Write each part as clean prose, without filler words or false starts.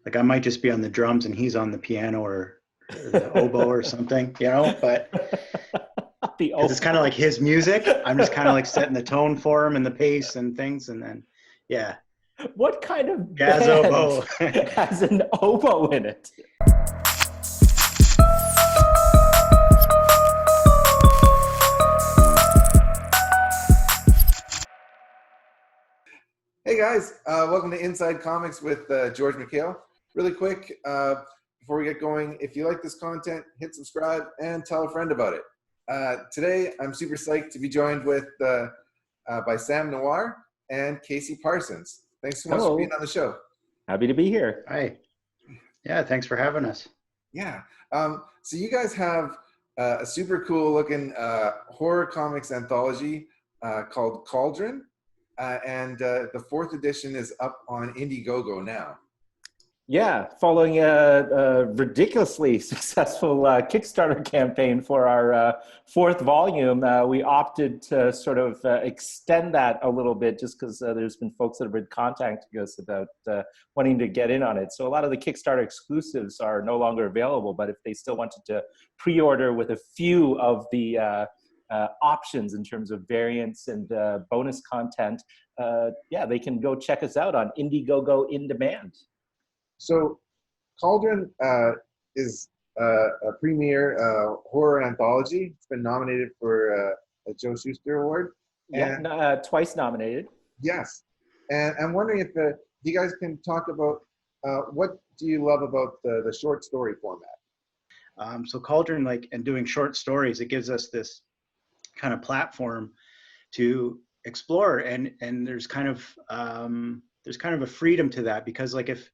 Like I might just be on the drums and he's on the piano or the oboe or something, but The because it's kind of like his music, I'm just kind of like setting the tone for him and the pace and things, and then yeah. What kind of Jazz band oboe. has an oboe in it? Hey guys, welcome to Inside Comics with George McHale. Really quick, before we get going, if you like this content, hit subscribe and tell a friend about it. Today, I'm super psyched to be joined with by Sam Noir and Casey Parsons. Thanks so much for being on the show. Happy to be here. Hi. Yeah, thanks for having us. Yeah. So you guys have a super cool looking horror comics anthology called Cauldron. And the 4th edition is up on Indiegogo now. Yeah, following a ridiculously successful Kickstarter campaign for our 4th volume, we opted to sort of extend that a little bit just because there's been folks that have been contacting us about wanting to get in on it. So a lot of the Kickstarter exclusives are no longer available, but if they still wanted to pre-order with a few of the options in terms of variants and bonus content, yeah, they can go check us out on Indiegogo In Demand. So Cauldron is a premier horror anthology. It's been nominated for a Joe Shuster Award. Yeah, twice nominated. Yes. And I'm wondering if you guys can talk about what do you love about the short story format? So Cauldron, and doing short stories, it gives us this kind of platform to explore, and there's kind of a freedom to that, because if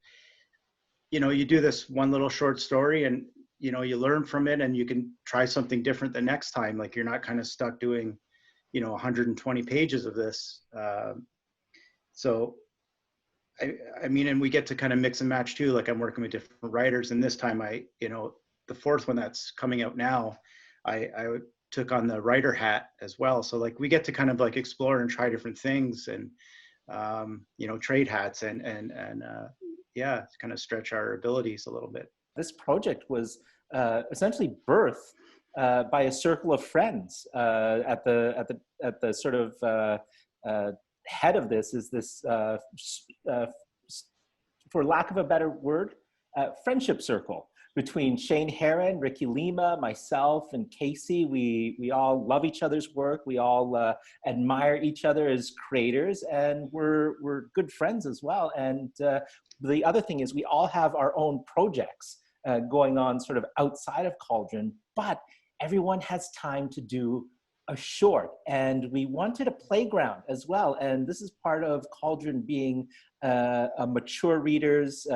you do this one little short story and you learn from it and you can try something different the next time, you're not kind of stuck doing 120 pages of this. So I mean, and we get to kind of mix and match too. I'm working with different writers, and this time the 4th one that's coming out now, I took on the writer hat as well. So we get to kind of explore and try different things, and trade hats and yeah, kind of stretch our abilities a little bit. This project was essentially birthed by a circle of friends. At the sort of head of this is this, for lack of a better word, friendship circle between Shane Heron, Ricky Lima, myself, and Casey. We all love each other's work. We all admire each other as creators, and we're good friends as well. And the other thing is we all have our own projects going on sort of outside of Cauldron, but everyone has time to do a short, and we wanted a playground as well. And this is part of Cauldron being a mature readers,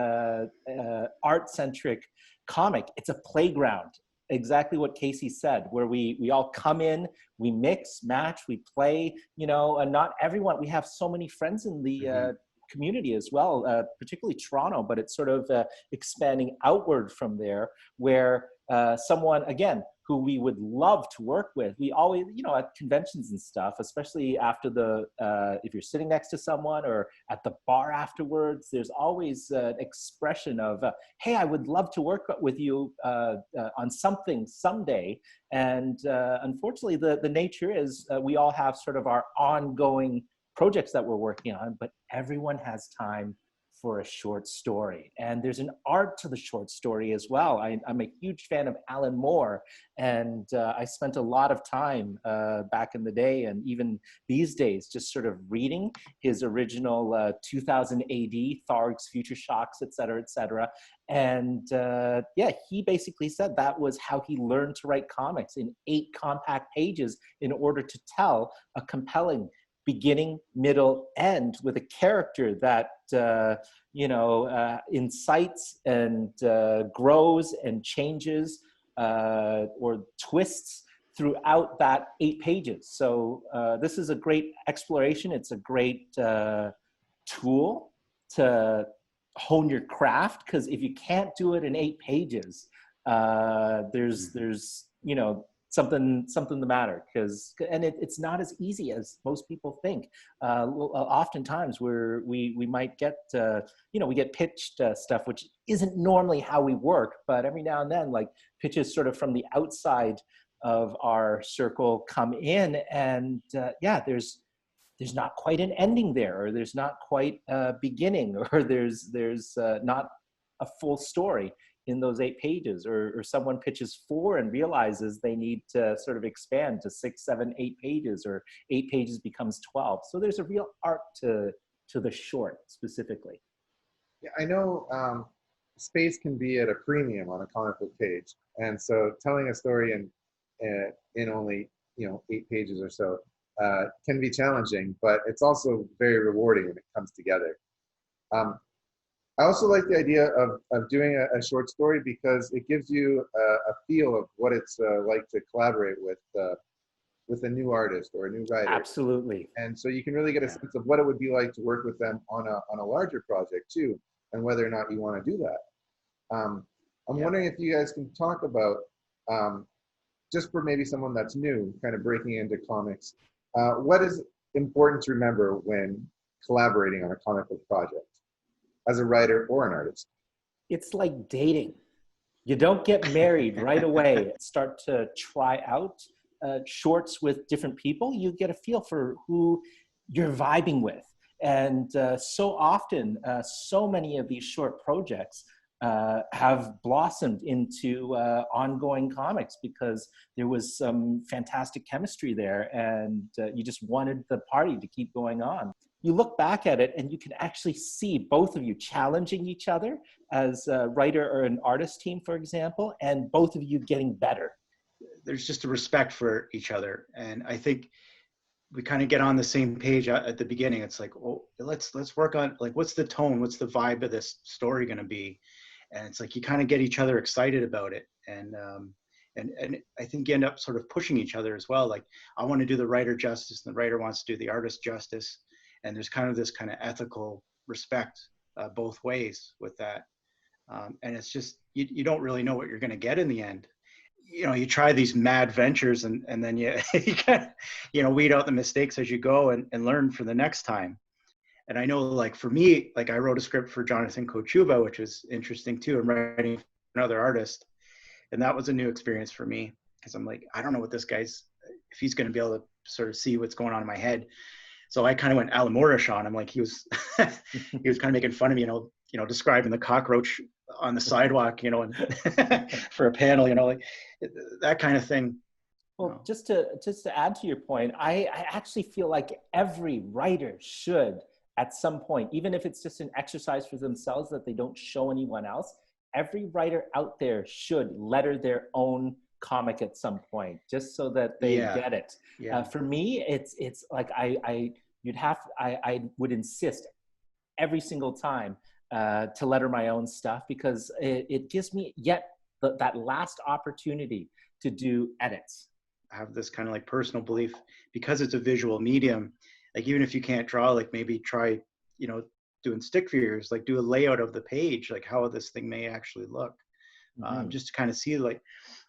art-centric comic. It's a playground, exactly what Casey said, where we all come in, we mix, match, we play, and not everyone, we have so many friends in the community as well, particularly Toronto, but it's sort of expanding outward from there, where someone, again, who we would love to work with. We always, at conventions and stuff, especially after if you're sitting next to someone or at the bar afterwards, there's always an expression of, hey, I would love to work with you on something someday. And unfortunately, the nature is we all have sort of our ongoing projects that we're working on, but everyone has time for a short story. And there's an art to the short story as well. I'm a huge fan of Alan Moore, and I spent a lot of time back in the day, and even these days, just sort of reading his original 2000 AD, Tharg's Future Shocks, et cetera, and yeah, he basically said that was how he learned to write comics in 8 compact pages in order to tell a compelling beginning, middle, end with a character that incites and grows and changes or twists throughout that 8 pages. So this is a great exploration. It's a great tool to hone your craft, because if you can't do it in 8 pages, there's something the matter, and it's not as easy as most people think. Oftentimes we might get we get pitched stuff which isn't normally how we work, but every now and then, like, pitches sort of from the outside of our circle come in, and there's not quite an ending there, or there's not quite a beginning, or there's not a full story in those 8 pages, or someone pitches 4 and realizes they need to sort of expand to 6, 7, 8 pages, or 8 pages becomes 12. So there's a real art to the short specifically. Yeah, I know space can be at a premium on a comic book page, and so telling a story in only 8 pages or so can be challenging, but it's also very rewarding when it comes together. I also like the idea of doing a short story because it gives you a feel of what it's like to collaborate with a new artist or a new writer. Absolutely. And so you can really get a sense of what it would be like to work with them on a larger project too, and whether or not you want to do that. I'm wondering if you guys can talk about, just for maybe someone that's new, kind of breaking into comics, what is important to remember when collaborating on a comic book project as a writer or an artist? It's like dating. You don't get married right away. Start to try out shorts with different people. You get a feel for who you're vibing with. And so often, so many of these short projects have blossomed into ongoing comics because there was some fantastic chemistry there, and you just wanted the party to keep going on. You look back at it and you can actually see both of you challenging each other as a writer or an artist team, for example, and both of you getting better. There's just a respect for each other. And I think we kind of get on the same page at the beginning. It's like, oh, let's work on, like, what's the tone? What's the vibe of this story going to be? And it's like, you kind of get each other excited about it. And I think you end up sort of pushing each other as well. Like, I want to do the writer justice and the writer wants to do the artist justice. And there's kind of this kind of ethical respect both ways with that. And it's just, you don't really know what you're going to get in the end. You try these mad ventures and then you kind of, weed out the mistakes as you go and learn for the next time. And I know, like, for me, like, I wrote a script for Jonathan Kochuba, which was interesting too. I'm writing for another artist. And that was a new experience for me because I'm like, I don't know what this guy's, if he's going to be able to sort of see what's going on in my head. So I kind of went Alamorish on him. Like, he was kind of making fun of me, describing the cockroach on the sidewalk, and for a panel, like that kind of thing. Well, just to add to your point, I actually feel like every writer should, at some point, even if it's just an exercise for themselves that they don't show anyone else, every writer out there should letter their own comic at some point, just so that they get it. Yeah. For me, it's like I would insist every single time to letter my own stuff, because it gives me that last opportunity to do edits. I have this kind of like personal belief, because it's a visual medium, like, even if you can't draw, like, maybe try, doing stick figures, like, do a layout of the page, like how this thing may actually look, just to kind of see, like,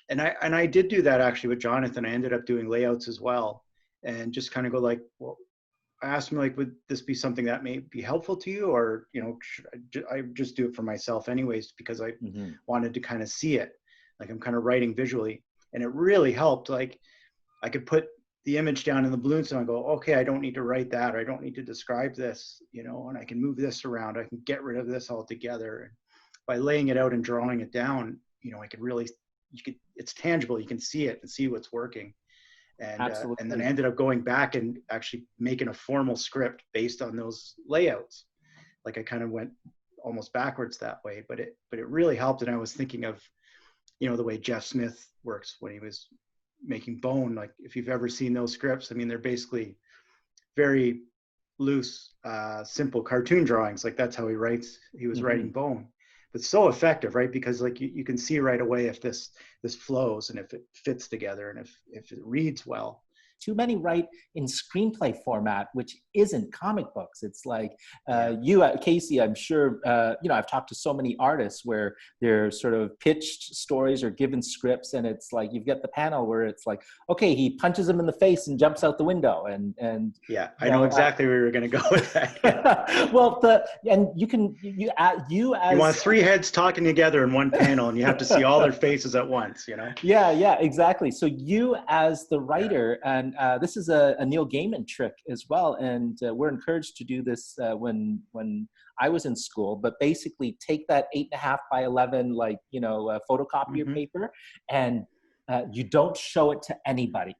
and I did do that actually with Jonathan. I ended up doing layouts as well, and just kind of go like, well, I asked him, like, would this be something that may be helpful to you, or, should I just do it for myself anyways, because I wanted to kind of see it, like, I'm kind of writing visually. And it really helped. Like, I could put the image down in the balloon so I go, okay, I don't need to write that, or I don't need to describe this, and I can move this around. I can get rid of this altogether. And by laying it out and drawing it down, I could really, it's tangible. You can see it and see what's working. And and then I ended up going back and actually making a formal script based on those layouts. Like, I kind of went almost backwards that way, but it really helped. And I was thinking of, the way Jeff Smith works when he was making Bone. Like, if you've ever seen those scripts, I mean, they're basically very loose, simple cartoon drawings. Like, that's how he writes. He was writing Bone, but so effective, right? Because, like, you can see right away if this flows and if it fits together and if it reads well. too many write in screenplay format, which isn't comic books. It's like you, Casey, I'm sure, I've talked to so many artists where they're sort of pitched stories or given scripts, and it's like you've got the panel where it's like, okay, he punches him in the face and jumps out the window, and yeah, I know exactly where you're going to go with that. Yeah. Well, you want three heads talking together in one panel, and you have to see all their faces at once, Yeah, exactly. So you as the writer, and this is a Neil Gaiman trick as well, and we're encouraged to do this when I was in school, but basically take that 8.5 by 11, photocopier paper, and you don't show it to anybody,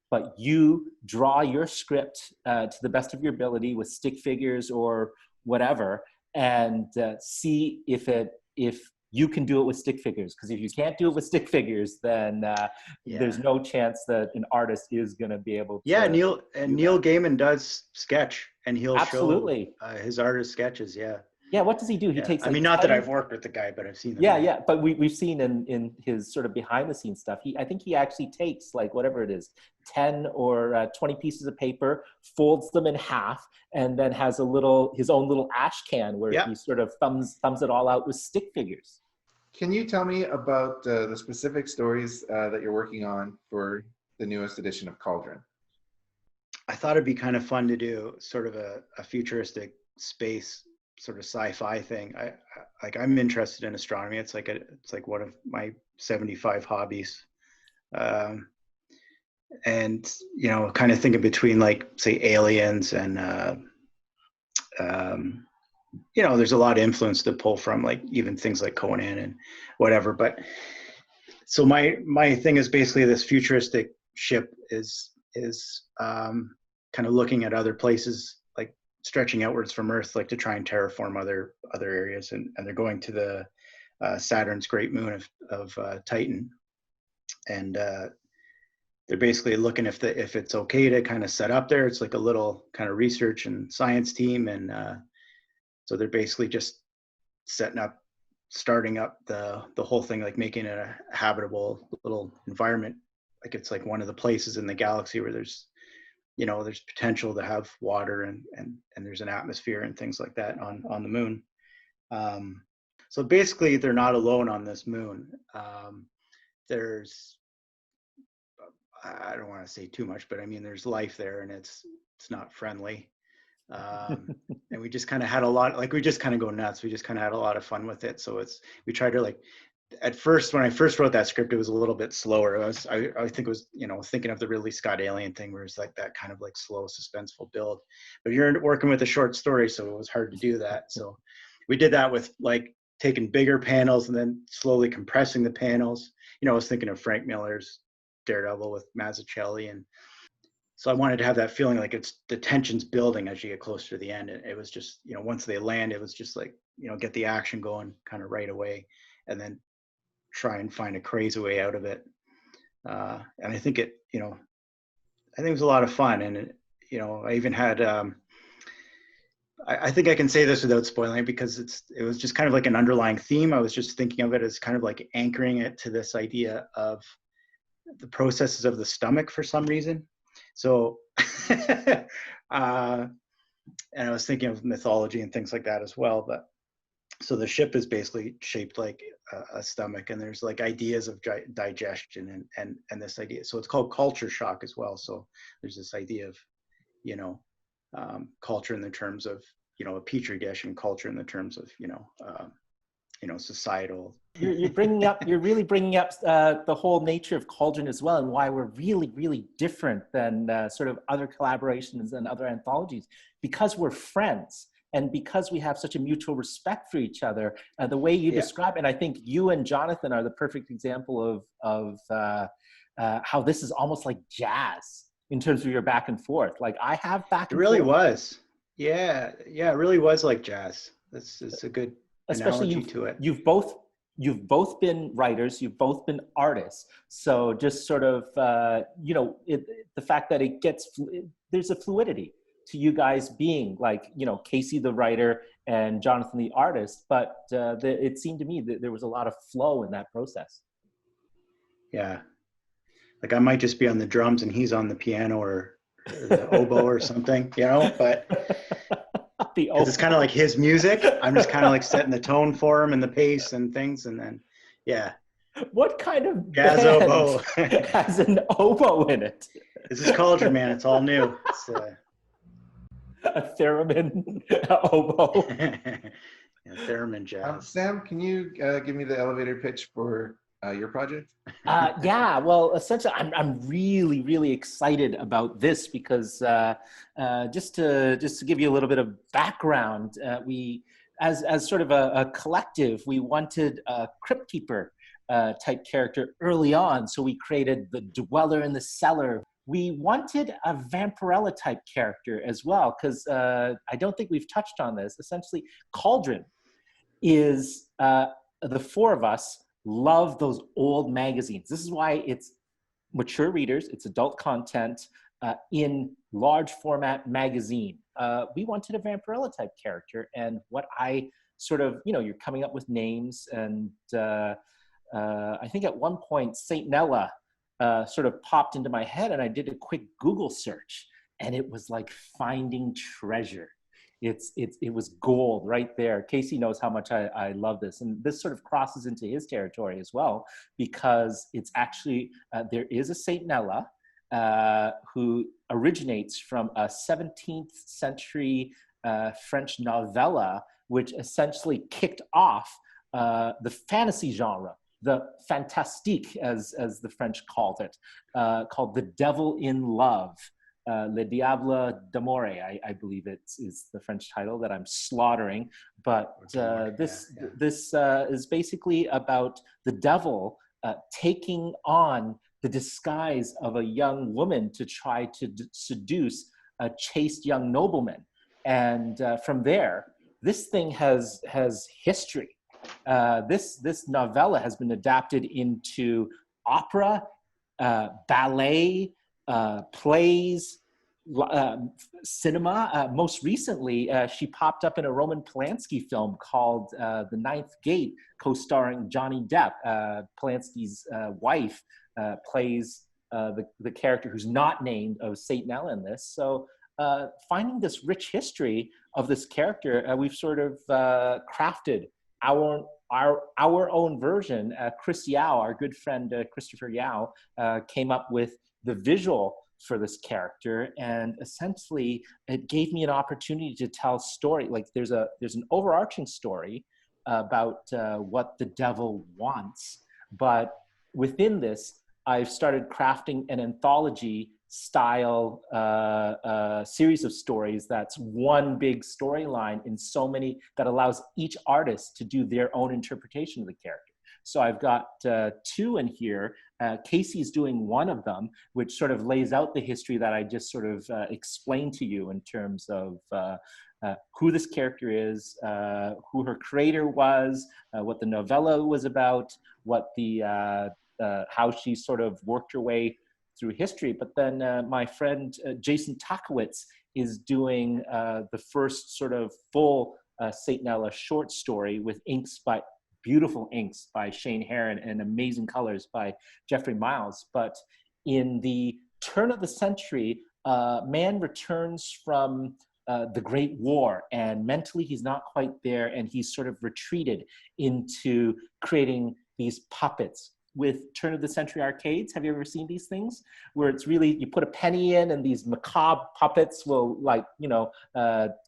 but you draw your script to the best of your ability with stick figures or whatever, and see if you can do it with stick figures. Because if you can't do it with stick figures, then there's no chance that an artist is going to be able to. Yeah, Neil Gaiman does sketch, and he'll absolutely show his artist sketches. Yeah. Yeah, what does he do? He takes. Like, not that I've worked with the guy, but I've seen them. Yeah, but we've seen in his sort of behind the scenes stuff. I think he actually takes, like, whatever it is, 10 or 20 pieces of paper, folds them in half, and then has his own little ash can where he sort of thumbs it all out with stick figures. Can you tell me about the specific stories that you're working on for the newest edition of Cauldron? I thought it'd be kind of fun to do sort of a futuristic space sort of sci-fi thing. I'm interested in astronomy. It's like one of my 75 hobbies, and kind of thinking between, like, say, aliens and there's a lot of influence to pull from, like, even things like Conan and whatever. But so my thing is basically this futuristic ship is kind of looking at other places, like stretching outwards from Earth, like to try and terraform other areas, and they're going to the Saturn's great moon of Titan, and they're basically looking if it's okay to kind of set up there. It's like a little kind of research and science team, and so they're basically just starting up the whole thing, like making it a habitable little environment. Like it's like one of the places in the galaxy where there's potential to have water and there's an atmosphere and things like that on the moon. So basically they're not alone on this moon. There's, I don't want to say too much, but I mean, there's life there, and it's not friendly. And we just kind of had a lot, like, we just kind of go nuts. We just kind of had a lot of fun with it. So we tried to, like, at first, when I first wrote that script, it was a little bit slower. I think it was, thinking of the Ridley Scott Alien thing, where it's like that kind of like slow, suspenseful build. But you're working with a short story, so it was hard to do that. So we did that with, like, taking bigger panels and then slowly compressing the panels. I was thinking of Frank Miller's Daredevil with Mazzucchelli, and so I wanted to have that feeling like the tension's building as you get closer to the end. And it was just, once they land, it was just like, get the action going kind of right away, and then try and find a crazy way out of it. And I think it was a lot of fun. And I even had, I think I can say this without spoiling it, because it was just kind of like an underlying theme. I was just thinking of it as kind of like anchoring it to this idea of the processes of the stomach for some reason. So, and I was thinking of mythology and things like that as well. But so the ship is basically shaped like a stomach, and there's like ideas of digestion and this idea. So it's called culture shock as well. So there's this idea of, culture in the terms of, a petri dish, and culture in the terms of, societal. You're really bringing up the whole nature of Cauldron as well, and why we're really, really different than sort of other collaborations and other anthologies, because we're friends. And because we have such a mutual respect for each other, the way you describe, and I think you and Jonathan are the perfect example of how this is almost like jazz in terms of your back and forth. Like, I have back and forth. It really was. Yeah, it really was like jazz. It's a good analogy to it. You've both been writers, you've both been artists. So just sort of, the fact that there's a fluidity to you guys being, like, Casey the writer and Jonathan the artist, but it seemed to me that there was a lot of flow in that process. Yeah, Like I might just be on the drums and he's on the piano or the oboe or something, you know, but because it's kind of like his music. I'm just kind of like setting the tone for him and the pace and things. And then, yeah. What kind of jazz band oboe has an oboe in it? This is Cauldron, man. It's all new. It's, a theremin oboe. yeah, theremin jazz. Sam, can you give me the elevator pitch for your project? Yeah, well, essentially, I'm really, really excited about this because just to give you a little bit of background, we, as sort of a collective, we wanted a crypt keeper type character early on, so we created the Dweller in the Cellar. We wanted a Vampirella type character as well because I don't think we've touched on this. Essentially, Cauldron is the four of us love those old magazines. This is why it's mature readers, it's adult content in large format magazine. We wanted a Vampirella type character, and what I sort of, you're coming up with names, and I think at one point Satanella sort of popped into my head, and I did a quick Google search, and it was like finding treasure. It was gold right there. Casey knows how much I love this. And this sort of crosses into his territory as well, because it's actually, there is a Satanella who originates from a 17th century French novella, which essentially kicked off the fantasy genre, the fantastique, as the French called it, called The Devil in Love. Le Diable d'Amore, I believe is the French title that I'm slaughtering. But this is basically about the devil taking on the disguise of a young woman to try to seduce a chaste young nobleman. And from there, this thing has history. This novella has been adapted into opera, ballet, plays, cinema. Most recently, she popped up in a Roman Polanski film called The Ninth Gate, co-starring Johnny Depp. Polanski's wife plays the character who's not named of Satanella in this. So finding this rich history of this character, we've sort of crafted our own version. Chris Yao, our good friend Christopher Yao, came up with the visual for this character, and essentially it gave me an opportunity to tell story. Like there's an overarching story about what the devil wants, but within this I've started crafting an anthology style series of stories that's one big storyline in so many, that allows each artist to do their own interpretation of the character. So I've got two in here. Casey's doing one of them, which sort of lays out the history that I just sort of explained to you in terms of who this character is, who her creator was, what the novella was about, what how she sort of worked her way through history. But then my friend Jason Takowitz is doing the first sort of full Satanella short story with beautiful inks by Shane Heron and amazing colors by Jeffrey Miles. But in the turn of the century, man returns from the Great War, and mentally he's not quite there, and he's sort of retreated into creating these puppets with turn of the century arcades. Have you ever seen these things where it's really, you put a penny in and these macabre puppets will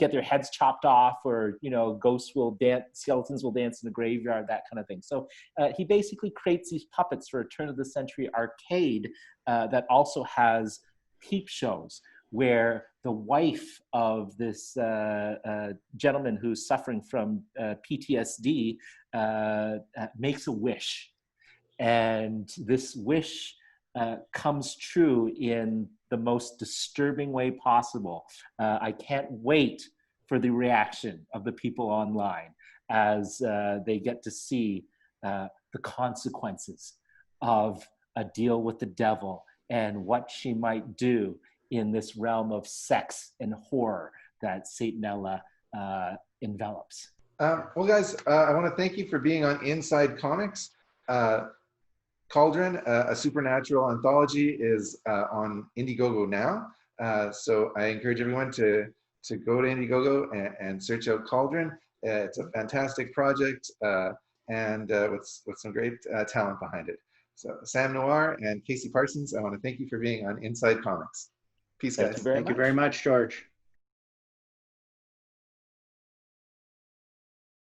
get their heads chopped off, or ghosts will dance, skeletons will dance in the graveyard, that kind of thing. So he basically creates these puppets for a turn of the century arcade that also has peep shows, where the wife of this gentleman who's suffering from PTSD makes a wish. And this wish comes true in the most disturbing way possible. I can't wait for the reaction of the people online as they get to see the consequences of a deal with the devil and what she might do in this realm of sex and horror that Satanella envelops. Well, guys, I want to thank you for being on Inside Comics. Cauldron, a supernatural anthology, is on Indiegogo now. So I encourage everyone to go to Indiegogo and search out Cauldron. It's a fantastic project and with some great talent behind it. So Sam Noir and Casey Parsons, I want to thank you for being on Inside Comics. Peace, guys. Thank you very Thank you much. very much, George.